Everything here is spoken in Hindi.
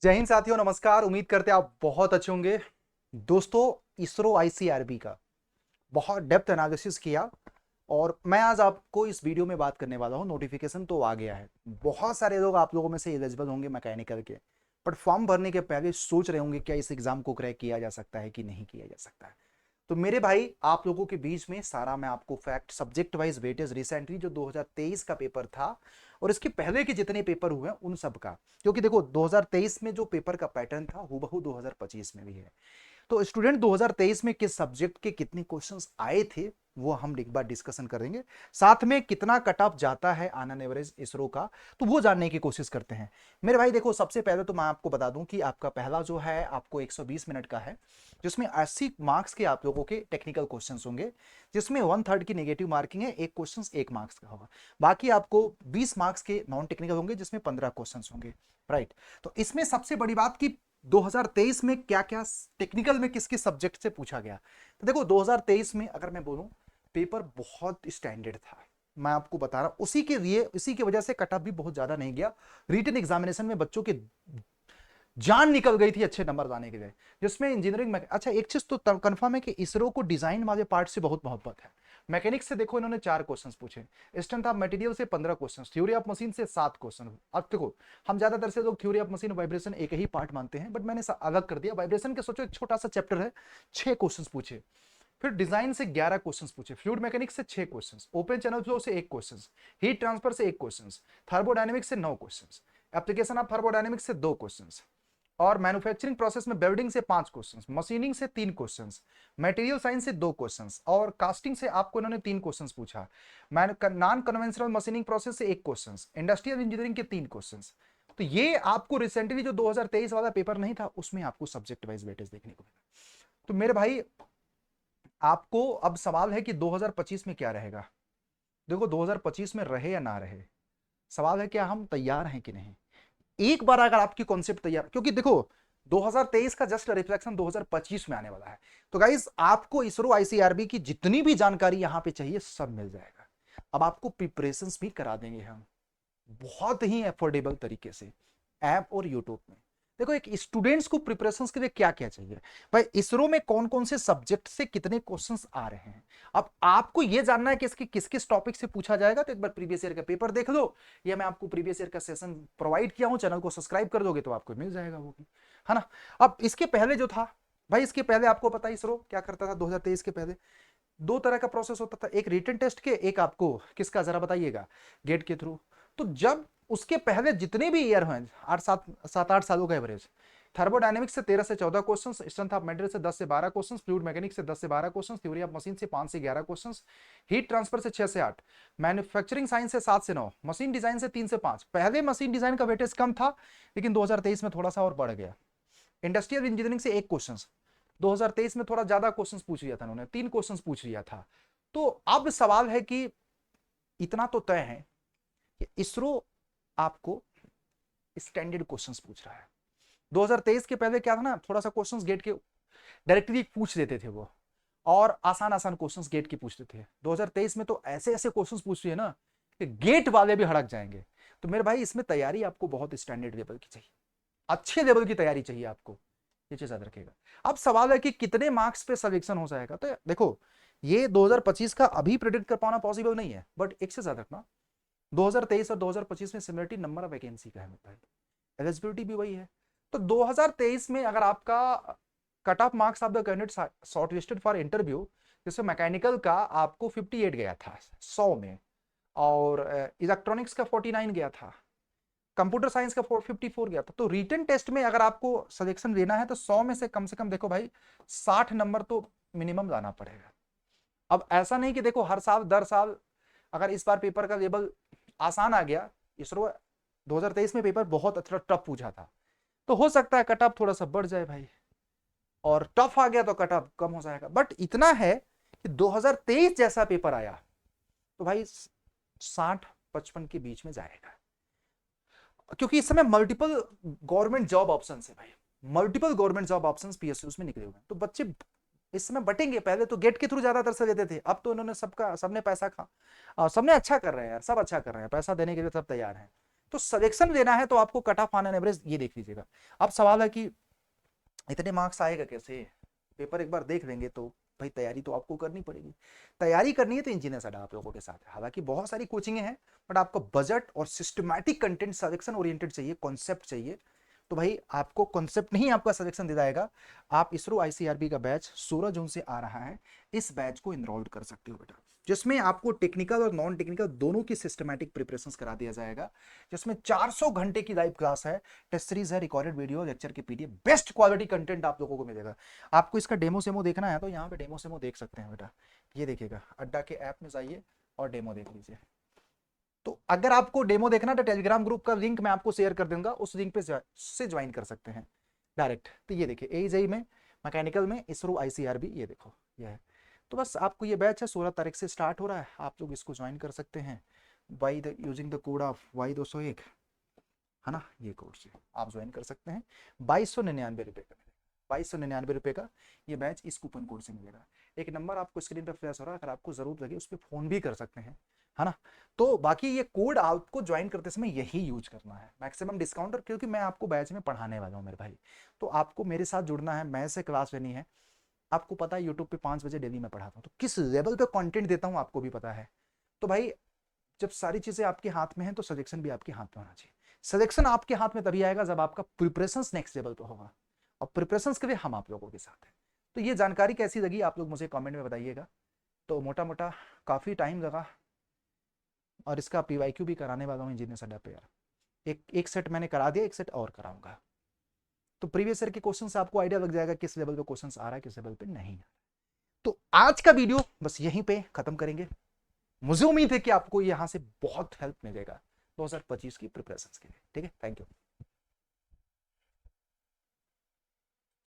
जय हिंद साथियों, नमस्कार। उम्मीद करते हैं आप बहुत अच्छे होंगे। दोस्तों, इसरो आईसीआरबी का बहुत डेप्थ एनालिसिस किया और मैं आज आपको इस वीडियो में बात करने वाला हूं। नोटिफिकेशन तो आ गया है। बहुत सारे लोग आप लोगों में से एलिजिबल होंगे मैकेनिकल के, बट फॉर्म भरने के पहले सोच रहे होंगे क्या इस एग्जाम को क्रैक किया जा सकता है कि नहीं किया जा सकता है। तो मेरे भाई, आप लोगों के बीच में सारा मैं आपको fact, subject wise weightage, recently जो 2023 का पेपर था और इसके पहले के जितने पेपर हुए उन सब का, क्योंकि देखो 2023 में जो पेपर का पैटर्न था हूबहू 2025 में भी है। तो स्टूडेंट 2023 में किस सब्जेक्ट के कितने क्वेश्चंस आए थे वो हम एक बार डिस्कशन करेंगे। साथ में कितना कट ऑफ जाता है ऑन एन एवरेज इसरो का, तो वो जानने की कोशिश करते हैं। मेरे भाई देखो, सबसे पहले तो मैं आपको बता दूं कि आपका पहला जो है आपको 120 मिनट का है, जिसमें 80 मार्क्स के आप लोगों के टेक्निकल क्वेश्चंस होंगे, जिसमें 1/3 की नेगेटिव मार्किंग है। एक क्वेश्चन 1 मार्क्स का होगा। बाकी आपको 20 मार्क्स के नॉन टेक्निकल होंगे, जिसमें 15 क्वेश्चन होंगे। राइट। तो इसमें सबसे बड़ी बात कि 2023 में क्या क्या टेक्निकल में किस किस सब्जेक्ट से पूछा गया। तो देखो 2023 में अगर मैं बोलूं, पेपर बहुत स्टैंडर्ड था। मैं आपको बता रहा हूं, उसी के लिए, इसी की वजह से कट ऑफ भी बहुत ज्यादा नहीं गया। रिटन एग्जामिनेशन में बच्चों के जान निकल गई थी अच्छे नंबर लाने के लिए, जिसमें इंजीनियरिंग में अच्छा एक चीज तो कंफर्म है कि इसरो को डिजाइन वाले पार्ट से बहुत मोहब्बत है। मैकेनिक्स से देखो इन्होंने 4 क्वेश्चंस पूछे, स्ट्रेंथ ऑफ मटेरियल से 15 क्वेश्चंस, थ्योरी ऑफ मशीन से 7 क्वेश्चन। अब देखो, हम ज्यादातर से लोग थ्योरी ऑफ मशीन वाइब्रेशन एक ही पार्ट मानते हैं, बट मैंने अलग कर दिया। वाइब्रेशन के सोचो एक छोटा सा चैप्टर है, 6 क्वेश्चन पूछे। फिर डिजाइन से 11 क्वेश्चंस पूछे, फ्लूइड मैकेनिक्स से 6 क्वेश्चंस, ओपन चैनल फ्लो से 1 क्वेश्चंस, हीट ट्रांसफर से 1 क्वेश्चंस, थर्मोडायनेमिक्स से 9 क्वेश्चंस, एप्लीकेशन ऑफ थर्मोडायनेमिक्स से 2 क्वेश्चंस, और मैन्युफैक्चरिंग प्रोसेस में वेल्डिंग से 5 क्वेश्चंस, मशीनिंग से 3 क्वेश्चंस, मटेरियल साइंस से 2 क्वेश्चंस, और कास्टिंग से आपको इन्होंने 3 क्वेश्चंस पूछा। नॉन कन्वेंशनल मशीनिंग प्रोसेस से 1 क्वेश्चंस, इंडस्ट्रियल इंजीनियरिंग के 3 क्वेश्चंस। तो ये आपको रिसेंटली जो 2023 वाला पेपर नहीं था उसमें आपको सब्जेक्ट वाइज वेटेज देखने को मिला। तो मेरे भाई, आपको अब सवाल है कि 2025 में क्या रहेगा। देखो 2025 में रहे या ना रहे, सवाल है क्या हम तैयार हैं कि नहीं। एक बार अगर आपकी कॉन्सेप्ट तैयार, क्योंकि देखो 2023 का जस्ट रिफ्लेक्शन 2025 में आने वाला है। तो गाइस, आपको इसरो आईसीआरबी की जितनी भी जानकारी यहां पे चाहिए सब मिल जाएगा। अब आपको प्रिपरेशंस भी करा देंगे हम बहुत ही अफोर्डेबल तरीके से, ऐप और यूट्यूब में। देखो, एक स्टूडेंट्स को प्रिपरेशंस के लिए क्या क्या चाहिए भाई, इसरो में कौन कौन से सब्जेक्ट से कितने क्वेश्चंस आ रहे हैं। अब आपको यह जानना है कि इसके किस किस टॉपिक से पूछा जाएगा, तो एक बार प्रीवियस ईयर का पेपर देख लो, या मैं आपको प्रीवियस ईयर का सेशन प्रोवाइड किया हूं, चैनल को सब्सक्राइब कर दोगे तो आपको मिल जाएगा वो भी, है ना। अब इसके पहले जो था भाई, इसके पहले आपको पता है इसरो क्या करता था। 2023 के पहले दो तरह का प्रोसेस होता था, एक रिटन टेस्ट के, एक आपको किसका जरा बताइएगा, गेट के थ्रू। तो जब उसके पहले जितने भी ईयर हुए, 8 सात 8 सालों का एवरेज, थर्मोडायनेमिक्स से 13 से 14 क्वेश्चन, स्ट्रेंथ ऑफ मटेरियल से 10 से 12 क्वेश्चन, फ्लूइड मैकेनिक्स से 10 से 12 क्वेश्चन, थ्योरी ऑफ मशीन से 5 से 11 क्वेश्चन, हीट ट्रांसफर से 6 से 8, मैन्युफैक्चरिंग साइंस से 7 से 9, मशीन डिजाइन से 3 से 5। पहले मशीन डिजाइन का वेटेज कम था, लेकिन 2023 में थोड़ा सा और बढ़ गया। इंडस्ट्रियल इंजीनियरिंग से 1 क्वेश्चन, 2023 में थोड़ा ज्यादा क्वेश्चंस पूछ लिया था उन्होंने, 3 क्वेश्चंस पूछ लिया था। तो अब सवाल है कि इतना तो तय है कि इसरो आपको स्टैंडर्ड क्वेश्चंस पूछ रहा है। 2023 के पहले क्या था ना, थोड़ा सा क्वेश्चंस गेट के डायरेक्टली पूछ लेते थे वो, और आसान आसान क्वेश्चंस गेट के पूछते थे। 2023 में तो ऐसे ऐसे क्वेश्चंस पूछ रही है ना कि गेट वाले भी हड़क जाएंगे। तो मेरे भाई, इसमें तैयारी आपको बहुत स्टैंडर्ड लेवल की चाहिए, अच्छे लेवल की तैयारी चाहिए आपको, ये चीज याद रखेगा। अब सवाल है कि कितने मार्क्स पे सिलेक्शन हो जाएगा। तो देखो, ये 2025 का अभी प्रेडिक्ट कर पाना पॉसिबल नहीं है, बट एक चीज याद रखना, 2023 और 2025 में सिमिलरिटी नंबर ऑफ वैकेंसी का है मेरे भाई, एलिजिबिलिटी भी वही है। तो 2023 में अगर आपका cut off marks of the candidate short listed for interview, जैसे मैकेनिकल का आपको 58 गया था 100 में, और इलेक्ट्रॉनिक्स का 49 गया था, कंप्यूटर साइंस का 454 गया था। तो रिटन टेस्ट में अगर आपको सिलेक्शन लेना है तो 100 में से कम देखो भाई 60 नंबर तो मिनिमम लाना पड़ेगा। अब ऐसा नहीं कि देखो हर साल दर साल, अगर इस बार पेपर का लेवल आसान आ गया, इसरो 2023 में पेपर बहुत अच्छा टफ पूछा था, तो हो सकता है कट ऑफ थोड़ा सा बढ़ जाए भाई, और टफ आ गया तो कट ऑफ कम हो जाएगा। बट इतना है कि 2023 जैसा पेपर आया तो भाई 60-55 के बीच में जाएगा, क्योंकि इस समय मल्टीपल गवर्नमेंट जॉब ऑप्शन है भाई, multiple government job options PSUs में निकले हुए हैं। तो बच्चे इस समय बटेंगे, पहले तो गेट के थ्रू ज्यादातर से लेते थे, अब तो इन्होंने सबका, सबने पैसा खा, सबने अच्छा कर रहे हैं यार, सब अच्छा कर रहे हैं, पैसा देने के लिए सब तैयार हैं। तो सिलेक्शन लेना है तो आपको cut off on an average ये देख लीजिएगा। अब सवाल है कि इतने मार्क्स आएगा कैसे, पेपर एक बार देख लेंगे तो भाई तैयारी तो आपको करनी पड़ेगी। तैयारी करनी है तो इंजीनियर साडा आप लोगों के साथ है। हालांकि बहुत सारी कोचिंगें हैं, बट आपको बजट और सिस्टमैटिक कंटेंट सिलेक्शन ओरिएंटेड चाहिए, कॉन्सेप्ट चाहिए, तो भाई आपको कॉन्सेप्ट नहीं आपका सिलेक्शन दे जाएगा। आप इसरो आईसीआरबी का बैच 16 जून से आ रहा है, इस बैच को इनरोल कर सकते हो बेटा, जिसमें आपको टेक्निकल और नॉन टेक्निकल दोनों की सिस्टमैटिक प्रिपरेशंस करा दिया जाएगा, जिसमें 400 घंटे की लाइव क्लास है, टेस्ट सीरीज है, रिकॉर्डेड वीडियो, लेक्चर की पीडीएफ, बेस्ट क्वालिटी कंटेंट आप लोगों को मिलेगा। आपको इसका डेमो सेमो देखना है तो यहाँ पे डेमो सेमो देख सकते हैं बेटा, ये देखिएगा, अड्डा के ऐप में जाइए और डेमो देख लीजिए। तो अगर आपको डेमो देखना तो टेलीग्राम ग्रुप का लिंक मैं आपको शेयर कर दूंगा, उस लिंक पे से ज्वाइन कर सकते हैं डायरेक्ट। तो ये देखिए एजेई में, मैकेनिकल में, इसरो आईसीआरबी, ये देखो ये है। तो बस आपको ये बैच है 16 तारीख से स्टार्ट हो रहा है, आप लोग इसको ज्वाइन कर सकते हैं by the using the code of Y201, है ना, ये कोड से आप ज्वाइन कर सकते हैं। 2299 का, 2299 का ये बैच इस कूपन कोड से मिलेगा। एक नंबर आपको स्क्रीन पर फ्लैश हो रहा है, अगर आपको जरूरत लगे उस पर फोन भी कर सकते हैं, है ना। तो बाकी ये कोड आपको ज्वाइन करते समय यही यूज करना है, मैक्सिमम डिस्काउंट, क्योंकि मैं आपको बैच में पढ़ाने वाला हूँ मेरे भाई। तो आपको मेरे साथ जुड़ना है, मैं से क्लास लेनी है। आपको पता है यूट्यूब पे 5 बजे डेली मैं पढ़ाता हूँ, तो किस लेवल पे कंटेंट देता हूँ आपको भी पता है। तो भाई जब सारी चीजें आपके हाथ में हैं तो सिलेक्शन भी आपके हाथ में होना चाहिए। सिलेक्शन आपके हाथ में तभी आएगा जब आपका प्रिपरेशन नेक्स्ट लेवल पे होगा, और प्रिपरेशन के लिए हम आप लोगों के साथ हैं। तो ये जानकारी कैसी लगी आप लोग मुझे कमेंट में बताइएगा। तो मोटा मोटा काफ़ी टाइम लगा, और इसका पीवाईक्यू भी कराने वाला हूँ इंजीनियर साडा पे यार। एक सेट मैंने करा दिया, एक सेट और कराऊंगा। तो प्रीवियस ईयर के क्वेश्चन से आपको आइडिया लग जाएगा किस लेवल पे क्वेश्चन आ रहा है, किस लेवल पे नहीं आ रहा है। तो आज का वीडियो बस यहीं पे खत्म करेंगे। मुझे उम्मीद है कि आपको यहां से बहुत हेल्प मिलेगा 2025 की प्रिपरेशन के लिए। ठीक है, थैंक यू।